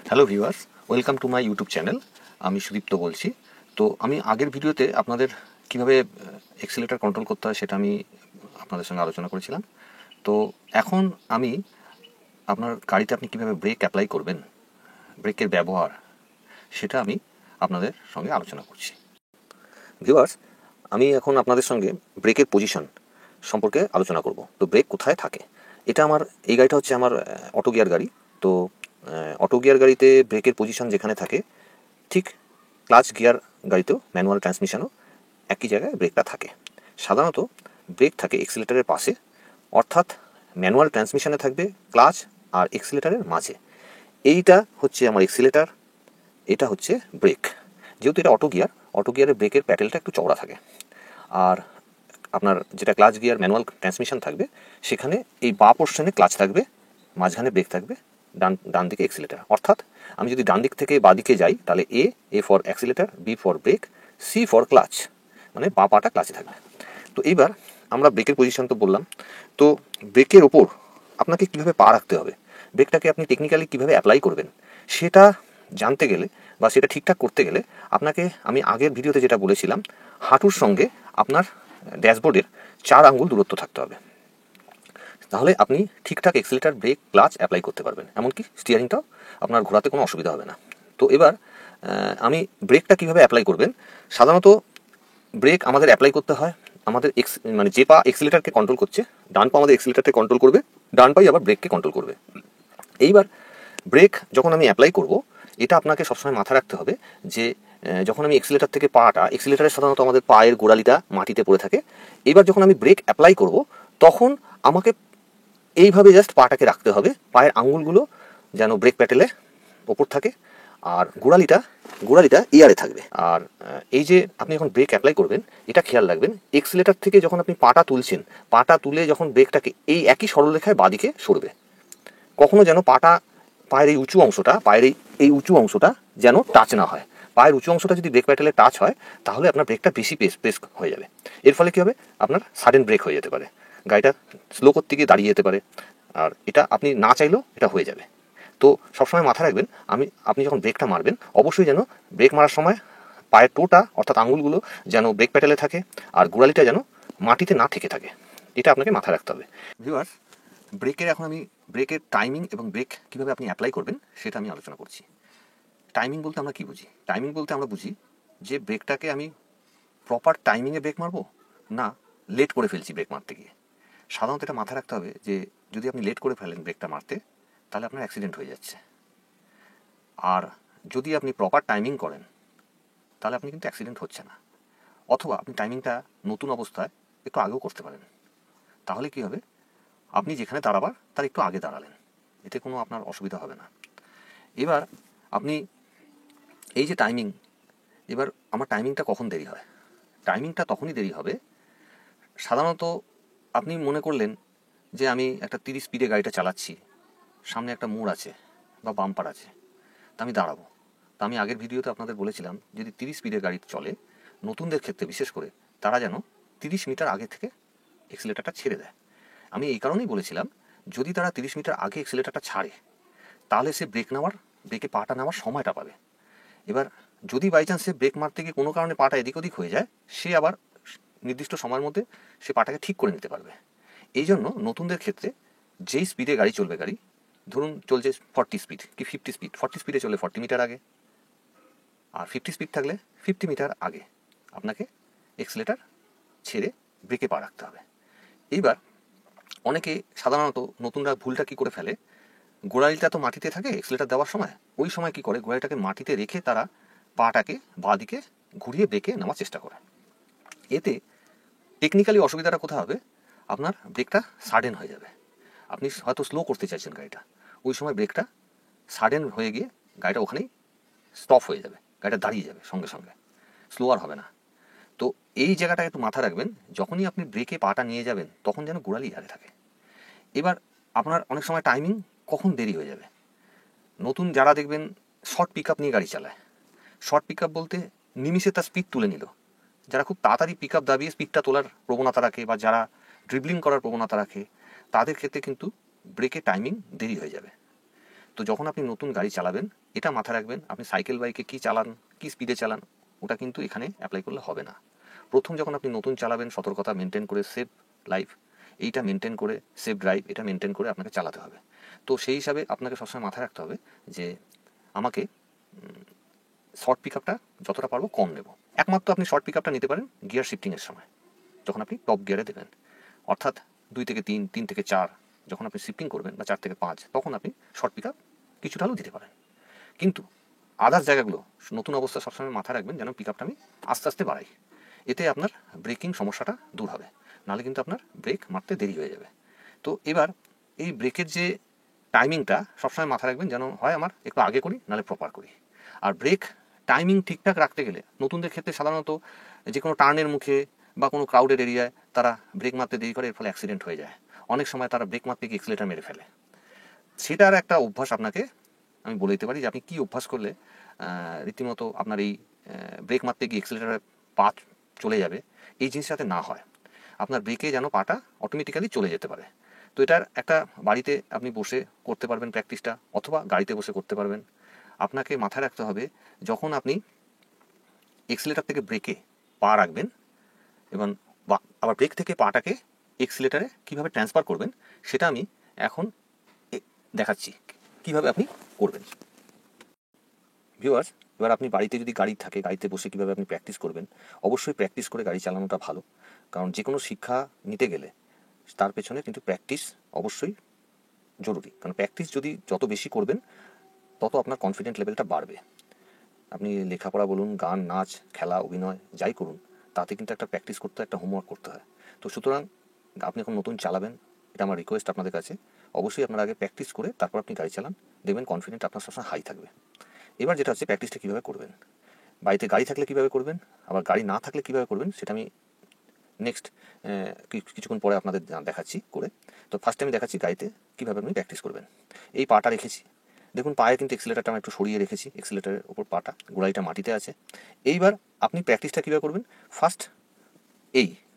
Hello viewers, welcome to my YouTube channel. আমি সুদীপ্ত বলছি। তো আমি আগের ভিডিওতে আপনাদের কিভাবে এক্সিলেটর কন্ট্রোল করতে হয় সেটা আমি আপনাদের সঙ্গে আলোচনা করেছিলাম। তো এখন আমি আপনার গাড়িতে আপনি কিভাবে ব্রেক অ্যাপ্লাই করবেন, ব্রেকের ব্যবহার, সেটা আমি আপনাদের সঙ্গে আলোচনা করছি। ভিউয়ার্স, আমি এখন আপনাদের সঙ্গে ব্রেকের পজিশন সম্পর্কে আলোচনা করব। তো ব্রেক কোথায় থাকে, এটা এই গাড়িটা হচ্ছে আমার অটো গিয়ার গাড়ি। তো অটো গিয়ার গাড়িতে ব্রেকের পজিশন যেখানে থাকে, ঠিক ক্লাচ গিয়ার গাড়িতেও ম্যানুয়াল ট্রান্সমিশনও একই জায়গায় ব্রেকটা থাকে। সাধারণত ব্রেক থাকে এক্সিলেটারের পাশে, অর্থাৎ ম্যানুয়াল ট্রান্সমিশনে থাকবে ক্লাচ আর এক্সিলেটারের মাঝে। এইটা হচ্ছে আমার এক্সিলেটার, এটা হচ্ছে ব্রেক। যেহেতু এটা অটো গিয়ারের ব্রেকের প্যাডেলটা একটু চওড়া থাকে। আর আপনার যেটা ক্লাচ গিয়ার ম্যানুয়াল ট্রান্সমিশন থাকবে, সেখানে এই বা পোর্শনে ক্লাচ থাকবে, মাঝখানে ব্রেক থাকবে, ডান দিকে এক্সিলেটার। অর্থাৎ আমি যদি ডান দিক থেকে বাঁ দিকে যাই, তাহলে A for accelerator, B for brake, C for clutch, মানে বা পাটা ক্লাচে থাকবে। তো এইবার আমরা ব্রেকের পজিশন তো বললাম। তো ব্রেকের ওপর আপনাকে কীভাবে পা রাখতে হবে, ব্রেকটাকে আপনি টেকনিক্যালি কীভাবে অ্যাপ্লাই করবেন, সেটা জানতে গেলে বা সেটা ঠিকঠাক করতে গেলে আপনাকে আমি আগের ভিডিওতে যেটা বলেছিলাম, হাঁটুর সঙ্গে আপনার ড্যাশবোর্ডের 4 আঙ্গুল দূরত্ব থাকতে হবে। তাহলে আপনি ঠিকঠাক এক্সিলেটার, ব্রেক, ক্লাচ অ্যাপ্লাই করতে পারবেন, এমনকি স্টিয়ারিংটাও আপনার ঘোরাতে কোনো অসুবিধা হবে না। তো এবার আমি ব্রেকটা কীভাবে অ্যাপ্লাই করবেন। সাধারণত ব্রেক আমাদের অ্যাপ্লাই করতে হয় আমাদের মানে যে পা এক্সিলেটারকে কন্ট্রোল করছে, ডান পা আমাদের এক্সিলেটারকে কন্ট্রোল করবে, ডান পাই আবার ব্রেককে কন্ট্রোল করবে। এইবার ব্রেক যখন আমি অ্যাপ্লাই করব, এটা আপনাকে সবসময় মাথায় রাখতে হবে যে যখন আমি এক্সিলেটার থেকে এক্সিলেটারের সাধারণত আমাদের পায়ের গোড়ালিটা মাটিতে পড়ে থাকে। এবার যখন আমি ব্রেক অ্যাপ্লাই করব, তখন আমাকে এইভাবে জাস্ট পাটাকে রাখতে হবে, পায়ের আঙ্গুলগুলো যেন ব্রেক প্যাডেলে ওপর থাকে, আর গোড়ালিটা এয়ারে থাকবে। আর এই যে আপনি যখন ব্রেক অ্যাপ্লাই করবেন, এটা খেয়াল রাখবেন, এক্সিলেটার থেকে যখন আপনি পাটা তুলছেন, পাটা তুলে যখন ব্রেকটাকে এই একই সরলরেখায় বাঁদিকে সরবে। কখনো যেন পায়ের এই উঁচু অংশটা যেন টাচ না হয়। পায়ের উঁচু অংশটা যদি ব্রেক প্যাডেলে টাচ হয়, তাহলে আপনার ব্রেকটা বেশি প্রেস হয়ে যাবে। এর ফলে কী হবে, আপনার সাডেন ব্রেক হয়ে যেতে পারে, গাড়িটা স্লো করতে গিয়ে দাঁড়িয়ে যেতে পারে, আর এটা আপনি না চাইলেও এটা হয়ে যাবে। তো সবসময় মাথায় রাখবেন, আপনি যখন ব্রেকটা মারবেন, অবশ্যই যেন ব্রেক মারার সময় পায়ের টোটা অর্থাৎ আঙ্গুলগুলো যেন ব্রেক প্যাডেলে থাকে, আর গোড়ালিটা যেন মাটিতে না ঠেকে থাকে। এটা আপনাকে মাথায় রাখতে হবে। ভিউয়ার্স, এখন আমি ব্রেকের টাইমিং এবং ব্রেক কীভাবে আপনি অ্যাপ্লাই করবেন সেটা আমি আলোচনা করছি। টাইমিং বলতে আমরা কী বুঝি? টাইমিং বলতে আমরা বুঝি যে ব্রেকটাকে আমি প্রপার টাইমিংয়ে ব্রেক মারবো, না লেট করে ফেলছি ব্রেক মারতে গিয়ে। সাধারণত এটা মাথায় রাখতে হবে যে যদি আপনি লেট করে ফেলেন ব্রেকটা মারতে, তাহলে আপনার অ্যাক্সিডেন্ট হয়ে যাচ্ছে। আর যদি আপনি প্রপার টাইমিং করেন, তাহলে আপনি কিন্তু অ্যাক্সিডেন্ট হচ্ছে না। অথবা আপনি টাইমিংটা নতুন অবস্থায় একটু আগেও করতে পারেন। তাহলে কী হবে, আপনি যেখানে দাঁড়াবার তার একটু আগে দাঁড়ালেন, এতে কোনো আপনার অসুবিধা হবে না। এবার আপনি এই যে টাইমিং, এবার আমার টাইমিংটা কখন দেরি হয়? টাইমিংটা তখনই দেরি হবে, সাধারণত আপনি মনে করলেন যে আমি একটা 30 স্পিডে গাড়িটা চালাচ্ছি, সামনে একটা মোড় আছে বা বাম্পার আছে, তা আমি দাঁড়াবো। তা আমি আগের ভিডিওতে আপনাদের বলেছিলাম, যদি 30 স্পিডের গাড়ি চলে, নতুনদের ক্ষেত্রে বিশেষ করে, তারা যেন 30 মিটার আগে থেকে এক্সিলেটারটা ছেড়ে দেয়। আমি এই কারণেই বলেছিলাম, যদি তারা 30 মিটার আগে এক্সিলেটারটা ছাড়ে, তাহলে সে ব্রেকে পাটা নেওয়ার সময়টা পাবে। এবার যদি বাই চান্স সে ব্রেক মারতে গিয়ে কোনো কারণে পাটা এদিক ওদিক হয়ে যায়, সে আবার নির্দিষ্ট সময়ের মধ্যে সে পাটাকে ঠিক করে নিতে পারবে। এই জন্য নতুনদের ক্ষেত্রে যেই স্পিডে গাড়ি চলবে, ধরুন চলছে 40 স্পিড কি 50 স্পিড, 40 স্পিডে চলে 40 মিটার আগে, আর 50 স্পিড থাকলে 50 মিটার আগে আপনাকে এক্সিলেটার ছেড়ে ব্রেকে পা রাখতে হবে। এইবার অনেকে সাধারণত নতুনরা ভুলটা কী করে ফেলে, গোড়ালিটা তো মাটিতে থাকে এক্সিলেটার দেওয়ার সময়, ওই সময় কী করে, গোড়ালিটাকে মাটিতে রেখে তারা পাটাকে বাঁ দিকে ঘুরিয়ে ব্রেকে নেওয়ার চেষ্টা করে। এতে টেকনিক্যালি অসুবিধাটা কোথায় হবে, আপনার ব্রেকটা সাডেন হয়ে যাবে। আপনি হয়তো স্লো করতে চাইছেন গাড়িটা, ওই সময় ব্রেকটা সাডেন হয়ে গিয়ে গাড়িটা ওখানেই স্টপ হয়ে যাবে, গাড়িটা দাঁড়িয়ে যাবে সঙ্গে সঙ্গে, স্লো আর হবে না। তো এই জায়গাটা একটু মাথায় রাখবেন, যখনই আপনি ব্রেকে পাটা নিয়ে যাবেন, তখন যেন গোড়ালি এয়ারে থাকে। এবার আপনার অনেক সময় টাইমিং কখন দেরি হয়ে যাবে, নতুন যারা দেখবেন শর্ট পিক আপ নিয়ে গাড়ি চালায়, শর্ট পিক আপ বলতে নিমিষে তার স্পিড তুলে নিল, যারা খুব তাড়াতাড়ি পিক আপ দাবিয়ে স্পিডটা তোলার প্রবণতা রাখে বা যারা ড্রিবলিং করার প্রবণতা রাখে, তাদের ক্ষেত্রে কিন্তু ব্রেকে টাইমিং দেরি হয়ে যাবে। তো যখন আপনি নতুন গাড়ি চালাবেন এটা মাথায় রাখবেন, আপনি সাইকেল বাইকে কী চালান, কী স্পিডে চালান, ওটা কিন্তু এখানে অ্যাপ্লাই করলে হবে না। প্রথম যখন আপনি নতুন চালাবেন সতর্কতা মেনটেন করে, সেফ লাইফ এইটা মেনটেন করে, সেফ ড্রাইভ এটা মেনটেন করে আপনাকে চালাতে হবে। তো সেই হিসাবে আপনাকে সবসময় মাথায় রাখতে হবে যে আমাকে শর্ট পিক আপটা যতটা পারবো কম নেব। একমাত্র আপনি শর্ট পিক আপটা নিতে পারেন গিয়ার শিফটিংয়ের সময়, যখন আপনি টপ গিয়ারে দেবেন, অর্থাৎ 2 থেকে 3, 3 থেকে 4 যখন আপনি শিফটিং করবেন, বা 4 থেকে 5, তখন আপনি শর্ট পিক আপ কিছুটা হলেও দিতে পারেন। কিন্তু আদার্স জায়গাগুলো নতুন অবস্থা সবসময় মাথায় রাখবেন যেন পিক আপটা আমি আস্তে আস্তে বাড়াই। এতে আপনার ব্রেকিং সমস্যাটা দূর হবে, নাহলে কিন্তু আপনার ব্রেক মারতে দেরি হয়ে যাবে। তো এবার এই ব্রেকের যে টাইমিংটা সবসময় মাথায় রাখবেন যেন হয় আমার একটু আগে করি, নাহলে প্রপার করি। আর ব্রেক টাইমিং ঠিকঠাক রাখতে গেলে নতুনদের ক্ষেত্রে সাধারণত যে কোনো টার্নের মুখে বা কোনো ক্রাউডেড এরিয়ায় তারা ব্রেক মারতে দেরি করে, এর ফলে অ্যাক্সিডেন্ট হয়ে যায়। অনেক সময় তারা ব্রেক মারতে গিয়ে এক্সিলেটার মেরে ফেলে। সেটার একটা অভ্যাস আপনাকে আমি বলে দিতে পারি যে আপনি কী অভ্যাস করলে রীতিমতো আপনার এই ব্রেক মারতে গিয়ে এক্সিলেটারে পা চলে যাবে, এই জিনিসটা যাতে না হয়। আপনার ব্রেকে যেন পাটা অটোমেটিক্যালি চলে যেতে পারে। তো এটার একটা বাড়িতে আপনি বসে করতে পারবেন প্র্যাকটিসটা, অথবা গাড়িতে বসে করতে পারবেন। আপনাকে মাথায় রাখতে হবে যখন আপনি এক্সিলেটার থেকে ব্রেকে পা রাখবেন এবং আবার ব্রেক থেকে পাটাকে এক্সিলেটারে কীভাবে ট্রান্সফার করবেন, সেটা আমি এখন দেখাচ্ছি কীভাবে আপনি করবেন। ভিউয়ার্স, এবার আপনি বাড়িতে যদি গাড়ি থাকে, গাড়িতে বসে কীভাবে আপনি প্র্যাকটিস করবেন, অবশ্যই প্র্যাকটিস করে গাড়ি চালানোটা ভালো। কারণ যে কোনো শিক্ষা নিতে গেলে তার পেছনে কিন্তু প্র্যাকটিস অবশ্যই জরুরি। কারণ প্র্যাকটিস যদি যত বেশি করবেন তত আপনার কনফিডেন্ট লেভেলটা বাড়বে। আপনি লেখাপড়া বলুন, গান, নাচ, খেলা, অভিনয় যাই করুন, তাতে কিন্তু একটা প্র্যাকটিস করতে হয়, একটা হোমওয়ার্ক করতে হয়। তো সুতরাং আপনি এখন নতুন চালাবেন, এটা আমার রিকোয়েস্ট আপনাদের কাছে, অবশ্যই আপনার আগে প্র্যাকটিস করে তারপর আপনি গাড়ি চালান, দেখবেন কনফিডেন্ট আপনার সবসময় হাই থাকবে। এবার যেটা হচ্ছে প্র্যাকটিসটা কীভাবে করবেন, বাড়িতে গাড়ি থাকলে কীভাবে করবেন, আবার গাড়ি না থাকলে কীভাবে করবেন, সেটা আমি নেক্সট কিছুক্ষণ পরে আপনাদের দেখাচ্ছি করে। তো ফার্স্ট আমি দেখাচ্ছি গাড়িতে কীভাবে আপনি প্র্যাকটিস করবেন। এই পাটা রেখেছি, দেখুন পায়ে কিন্তু এক্সিলেটারটা আমি একটু সরিয়ে রেখেছি, এক্সিলেটারের ওপর পাটা, গোড়ালিটা মাটিতে আছে। এইবার আপনি প্র্যাকটিসটা কীভাবে করবেন, ফার্স্ট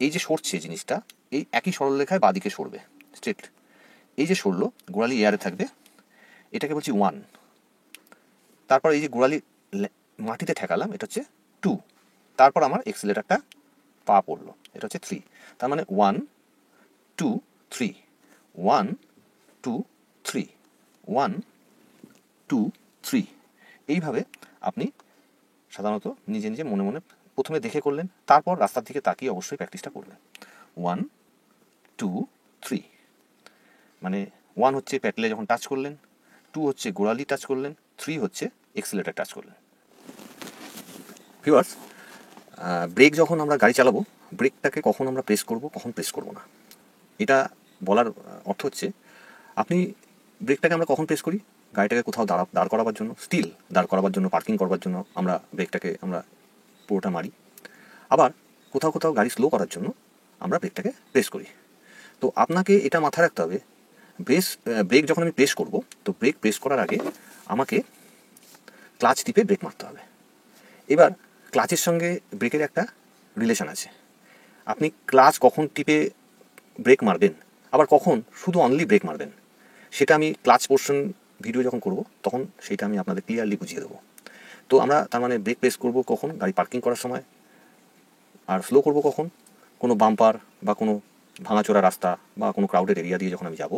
এই যে সরছে জিনিসটা, এই একই সরলরেখায় বাঁদিকে সরবে স্ট্রেট। এই যে সরলো, গোড়ালি এয়ারে থাকবে, এটাকে বলছি 1। তারপর এই যে গোড়ালি মাটিতে ঠেকালাম, এটা হচ্ছে 2। তারপর আমার এক্সিলেটারটা পা পড়লো, এটা হচ্ছে 3। তার মানে 1 2 3, 1 2 3, 1 2 3। এইভাবে আপনি সাধারণত নিজে নিজে মনে মনে প্রথমে দেখে করলেন, তারপর রাস্তার দিকে তাকিয়ে অবশ্যই প্র্যাকটিসটা করবেন। 1 2 3, মানে 1 হচ্ছে প্যাডেলে যখন টাচ করলেন, 2 হচ্ছে গোড়ালি টাচ করলেন, 3 হচ্ছে এক্সিলেটার টাচ করলেন। ভিউয়ার্স, ব্রেক যখন আমরা গাড়ি চালাবো, ব্রেকটাকে কখন আমরা প্রেস করব, কখন প্রেস করব না, এটা বলার অর্থ হচ্ছে আপনি ব্রেকটাকে আমরা কখন প্রেস করি, গাড়িটাকে কোথাও দাঁড় করাবার জন্য, স্টিল দাঁড় করাবার জন্য, পার্কিং করবার জন্য আমরা ব্রেকটাকে আমরা পুরোটা মারি। আবার কোথাও কোথাও গাড়ি স্লো করার জন্য আমরা ব্রেকটাকে প্রেস করি। তো আপনাকে এটা মাথায় রাখতে হবে, ব্রেক যখন আমি প্রেস করব, তো ব্রেক প্রেস করার আগে আমাকে ক্লাচ টিপে ব্রেক মারতে হবে। এবার ক্লাচের সঙ্গে ব্রেকের একটা রিলেশন আছে। আপনি ক্লাচ কখন টিপে ব্রেক মারবেন, আবার কখন শুধু অনলি ব্রেক মারবেন, সেটা আমি ক্লাচ পোর্শন ভিডিও যখন করব তখন সেটা আমি আপনাদের ক্লিয়ারলি বুঝিয়ে দেবো। তো আমরা তার মানে ব্রেক প্রেস করব কখন, গাড়ি পার্কিং করার সময়, আর স্লো করব কখন, কোনো বাম্পার বা কোনো ভাঙাচোরা রাস্তা বা কোনো ক্রাউডেড এরিয়া দিয়ে যখন আমি যাব,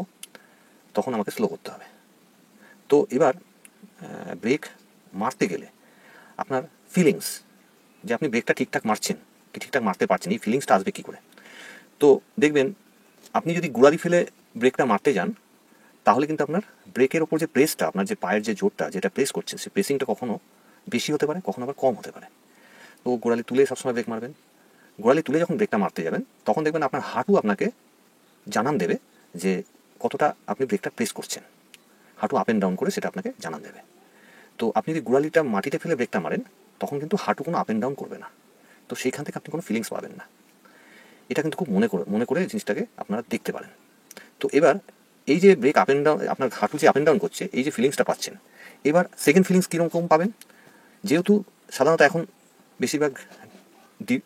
তখন আমাকে স্লো করতে হবে। তো এবার ব্রেক মারতে গেলে আপনার ফিলিংস, যে আপনি ব্রেকটা ঠিকঠাক মারছেন কি ঠিকঠাক মারতে পারছেন, এই ফিলিংসটা আসবে কী করে। তো দেখবেন আপনি যদি গোড়ালি ফেলে ব্রেকটা মারতে যান, তাহলে কিন্তু আপনার ব্রেকের ওপর যে প্রেসটা, আপনার যে পায়ের যে জোরটা যেটা প্রেস করছেন, সেই প্রেসিংটা কখনো বেশি হতে পারে, কখনো আবার কম হতে পারে। তো গোড়ালি তুলে সবসময় ব্রেক মারবেন। গোড়ালি তুলে যখন ব্রেকটা মারতে যাবেন, তখন দেখবেন আপনার হাঁটু আপনাকে জানান দেবে যে কতটা আপনি ব্রেকটা প্রেস করছেন। হাঁটু আপ অ্যান্ড ডাউন করে সেটা আপনাকে জানান দেবে। তো আপনি যদি গোড়ালিটা মাটিতে ফেলে ব্রেকটা মারেন, তখন কিন্তু হাঁটু কোনো আপ অ্যান্ড ডাউন করবে না। তো সেইখান থেকে আপনি কোনো ফিলিংস পাবেন না। এটা কিন্তু খুব মনে করে জিনিসটাকে আপনারা দেখতে পারেন। তো এবার এই যে ব্রেক আপ অ্যান্ড ডাউন, আপনার হাঁটু যে আপ অ্যান্ড ডাউন করছে, এই যে ফিলিংসটা পাচ্ছেন, এবার সেকেন্ড ফিলিংস কীরকম পাবেন, যেহেতু সাধারণত এখন বেশিরভাগ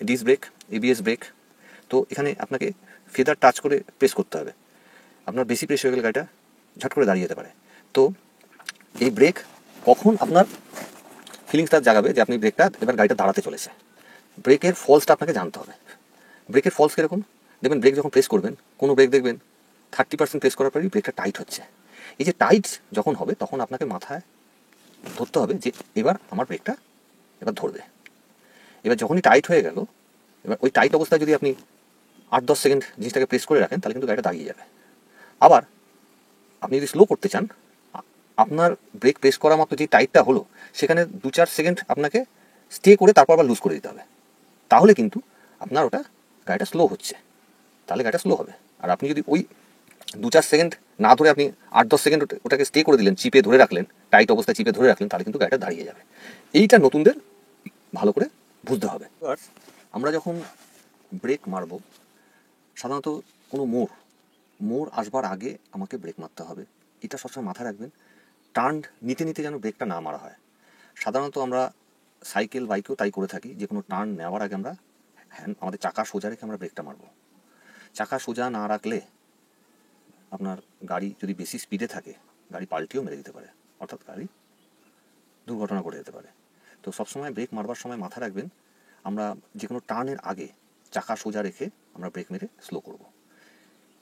ডিস্ক ব্রেক, এবিএস ব্রেক, তো এখানে আপনাকে ফেদার টাচ করে প্রেস করতে হবে। আপনার বেশি প্রেস হয়ে গেলে গাড়িটা ঝট করে দাঁড়িয়ে যেতে পারে। তো এই ব্রেক কখন আপনার ফিলিংসটা জাগাবে যে আপনি ব্রেকটা এবার গাড়িটা দাঁড়াতে চলেছে। ব্রেকের ফলসটা আপনাকে জানতে হবে। ব্রেকের ফলস কীরকম দেখবেন, ব্রেক যখন প্রেস করবেন, কোনো ব্রেক দেখবেন 30% প্রেস করার পরেই ব্রেকটা টাইট হচ্ছে। এই যে টাইট যখন হবে তখন আপনাকে মাথায় ধরতে হবে যে এবার আমার ব্রেকটা এবার ধরবে। এবার যখনই টাইট হয়ে গেল, এবার ওই টাইট অবস্থায় যদি আপনি 8-10 সেকেন্ড জিনিসটাকে প্রেস করে রাখেন তাহলে কিন্তু গাড়িটা দাঁড়িয়ে যাবে। আবার আপনি যদি স্লো করতে চান, আপনার ব্রেক প্রেস করা মাত্র যে টাইটটা হলো সেখানে 2-4 সেকেন্ড আপনাকে স্টে করে তারপর আবার লুজ করে দিতে হবে। তাহলে কিন্তু আপনার ওটা গাড়িটা স্লো হচ্ছে, তাহলে গাড়িটা স্লো হবে। আর আপনি যদি ওই 2-4 সেকেন্ড না ধরে আপনি 8-10 সেকেন্ড ওটাকে স্টে করে দিলেন, চিপে ধরে রাখলেন, টাইট অবস্থায় চিপে ধরে রাখলেন, তাহলে কিন্তু গাড়িটা দাঁড়িয়ে যাবে। এইটা নতুনদের ভালো করে বুঝতে হবে। আমরা যখন ব্রেক মারব, সাধারণত কোনো মোড় আসবার আগে আমাকে ব্রেক মারতে হবে। এটা সবসময় মাথায় রাখবেন। টার্ন নিতে নিতে যেন ব্রেকটা না মারা হয়। সাধারণত আমরা সাইকেল বাইকেও তাই করে থাকি, যে কোনো টার্ন নেওয়ার আগে আমরা আমাদের চাকা সোজা রেখে আমরা ব্রেকটা মারব। চাকা সোজা না রাখলে আপনার গাড়ি যদি বেশি স্পিডে থাকে গাড়ি পাল্টিও মেরে দিতে পারে, অর্থাৎ গাড়ি দুর্ঘটনা ঘটে যেতে পারে। তো সবসময় ব্রেক মারবার সময় মাথায় রাখবেন আমরা যে কোনো টার্নের আগে চাকা সোজা রেখে আমরা ব্রেক মেরে স্লো করব।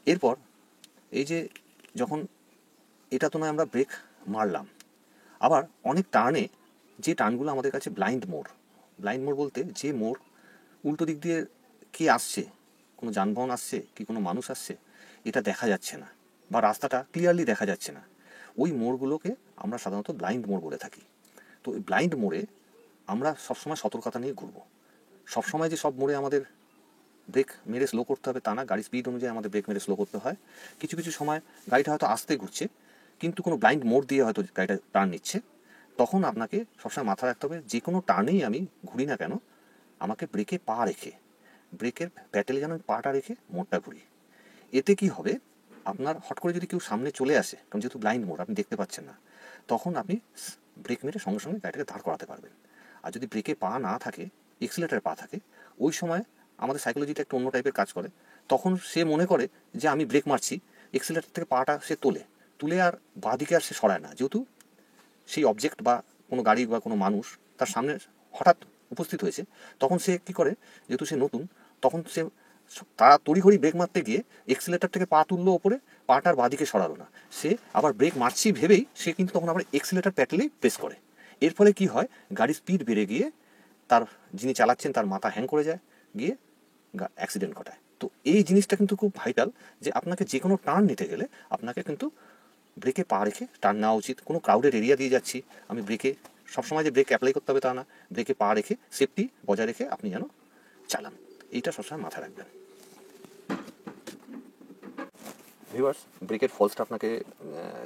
এরপর এই যে যখন এটা তো নয় আমরা ব্রেক মারলাম, আবার অনেক টার্নে যে টার্নগুলো আমাদের কাছে ব্লাইন্ড মোড় বলতে যে মোড় উল্টো দিক দিয়ে কে আসছে, কোনো যানবাহন আসছে কি কোনো মানুষ আসছে এটা দেখা যাচ্ছে না, বা রাস্তাটা ক্লিয়ারলি দেখা যাচ্ছে না, ওই মোড়গুলোকে আমরা সাধারণত ব্লাইন্ড মোড় বলে থাকি। তো এই ব্লাইন্ড মোড়ে আমরা সবসময় সতর্কতা নিয়ে ঘুরব। সবসময় যে সব মোড়ে আমাদের ব্রেক মেরে স্লো করতে হবে তা না, গাড়ি স্পিড অনুযায়ী আমাদের ব্রেক মেরে স্লো করতে হয়। কিছু কিছু সময় গাড়িটা হয়তো আস্তে ঘুরছে কিন্তু কোনো ব্লাইন্ড মোড় দিয়ে হয়তো গাড়িটা টার্ন নিচ্ছে, তখন আপনাকে সবসময় মাথায় রাখতে হবে যে কোনো টার্নেই আমি ঘুরি না কেন আমাকে ব্রেকে পা রেখে, ব্রেকের প্যাটেলে যেন পাটা রেখে মোড়টা ঘুরি। এতে কি হবে, আপনার হট করে যদি কেউ সামনে চলে আসে, কারণ যেহেতু ব্লাইন্ড মোড় আপনি দেখতে পাচ্ছেন না, তখন আপনি ব্রেক মেরে সঙ্গে সঙ্গে গাড়িটাকে দাঁড় করাতে পারবেন। আর যদি ব্রেকে পা না থাকে, এক্সিলেটারে পা থাকে, ওই সময় আমাদের সাইকোলজিটা একটু অন্য টাইপের কাজ করে। তখন সে মনে করে যে আমি ব্রেক মারছি, এক্সিলেটার থেকে পাটা সে তুলে আর বাঁদিকে আর সে সরায় না, যেহেতু সেই অবজেক্ট বা কোনো গাড়ি বা কোনো মানুষ তার সামনে হঠাৎ উপস্থিত হয়েছে। তখন সে কী করে, যেহেতু সে নতুন, তখন সে তারা তড়িঘড়ি ব্রেক মারতে গিয়ে এক্সিলেটার থেকে পা তুললো ওপরে, পাটার বাঁদিকে সরালো না, সে আবার ব্রেক মারছি ভেবেই সে কিন্তু তখন আবার এক্সিলেটার প্যাডেলেই প্রেস করে। এর ফলে কি হয়, গাড়ির স্পিড বেড়ে গিয়ে তার যিনি চালাচ্ছেন তার মাথা হ্যাং করে যায়, গিয়ে অ্যাক্সিডেন্ট ঘটায়। তো এই জিনিসটা কিন্তু খুব ভাইটাল যে আপনাকে যে কোনো টার্ন নিতে গেলে আপনাকে কিন্তু ব্রেকে পা রেখে টার্ন নেওয়া উচিত। কোনো ক্রাউডের এরিয়া দিয়ে যাচ্ছি, আমি ব্রেকে সবসময় যে ব্রেক অ্যাপ্লাই করতে হবে তা না, ব্রেকে পা রেখে সেফটি বজায় রেখে আপনি যেন চালান, এইটা সবসময় মাথায় রাখবেন। ভিউয়ার্স, ব্রেকের ফলসটা আপনাকে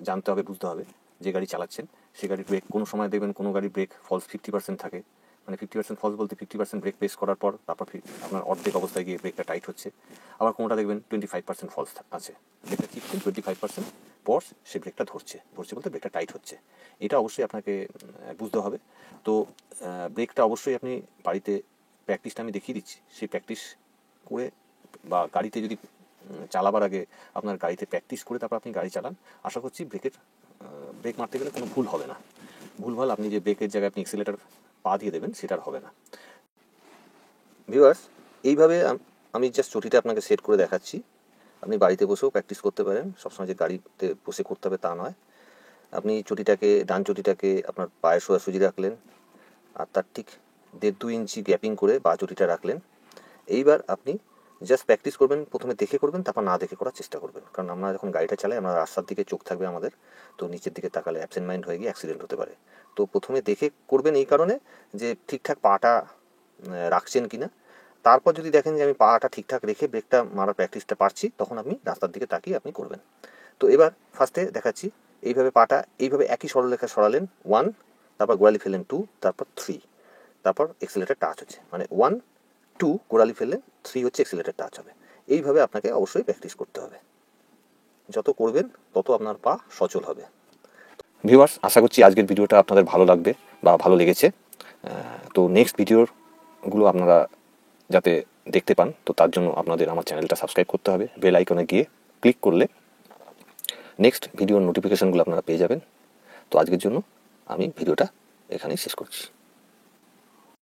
জানতে হবে, বুঝতে হবে। যে গাড়ি চালাচ্ছেন সে গাড়ির ব্রেক কোনো সময় দেখবেন কোনো গাড়ির ব্রেক ফলস 50% থাকে, মানে 50% ফলস বলতে 50% ব্রেক প্রেস করার পর তারপর আপনার অর্ধেক অবস্থায় গিয়ে ব্রেকটা টাইট হচ্ছে। আবার কোনোটা দেখবেন 25% ফলস আছে, ব্রেকটা চিপছেন 25% পর সে ব্রেকটা ধরছে বলতে ব্রেকটা টাইট হচ্ছে। এটা অবশ্যই আপনাকে বুঝতে হবে। তো ব্রেকটা অবশ্যই আপনি বাড়িতে প্র্যাকটিসটা আমি দেখিয়ে দিচ্ছি, সেই প্র্যাকটিস করে বা গাড়িতে যদি চালাবার আগে আপনার গাড়িতে প্র্যাকটিস করে তারপর আপনি গাড়ি চালান, আশা করছি ব্রেক মারতে গেলে কোনো ভুল হবে না। ভুলভাল আপনি যে ব্রেকের জায়গায় আপনি এক্সিলেটার পা দিয়ে দেবেন সেটার হবে না। ভিউয়ার্স, এইভাবে আমি জাস্ট চটিটা আপনাকে সেট করে দেখাচ্ছি, আপনি বাড়িতে বসেও প্র্যাকটিস করতে পারেন। সবসময় যে গাড়িতে বসে করতে হবে তা নয়। আপনি ডান চটিটাকে আপনার পায়ে সোজাসুজি রাখলেন, আর তার ঠিক 1.5-2 ইঞ্চি গ্যাপিং করে বা চটিটা রাখলেন। এইবার আপনি জাস্ট প্র্যাকটিস করবেন, প্রথমে দেখে করবেন, তারপর না দেখে করার চেষ্টা করবেন। কারণ আমরা যখন গাড়িটা চালাই আমরা রাস্তার দিকে চোখ থাকবে আমাদের, তো নিচের দিকে তাকালে অ্যাবসেন্ট মাইন্ড হয়ে গিয়ে অ্যাক্সিডেন্ট হতে পারে। তো প্রথমে দেখে করবেন এই কারণে যে ঠিকঠাক পাটা রাখছেন কিনা। তারপর যদি দেখেন যে আমি পাটা ঠিকঠাক রেখে ব্রেকটা মারার প্র্যাকটিসটা পারছি, তখন আপনি রাস্তার দিকে তাকিয়ে আপনি করবেন। তো এবার ফার্স্টে দেখাচ্ছি, এইভাবে পাটা এইভাবে একই সরলরেখা সরালেন 1, তারপর গোড়ালি ফেললেন 2, তারপর 3, তারপর এক্সিলেটার টাচ হচ্ছে, মানে 1-2 গোড়ালি ফেললেন, 3 হচ্ছে এক্সিলেটার টাচ হবে। এইভাবে আপনাকে অবশ্যই প্র্যাকটিস করতে হবে। যত করবেন তত আপনার পা সচল হবে। ভিউয়ার্স, আশা করছি আজকের ভিডিওটা আপনাদের ভালো লাগবে বা ভালো লেগেছে। তো নেক্সট ভিডিওগুলো আপনারা যাতে দেখতে পান, তো তার জন্য আপনাদের আমার চ্যানেলটা সাবস্ক্রাইব করতে হবে। বেল আইকনে গিয়ে ক্লিক করলে নেক্সট ভিডিওর নোটিফিকেশানগুলো আপনারা পেয়ে যাবেন। তো আজকের জন্য আমি ভিডিওটা এখানেই শেষ করছি।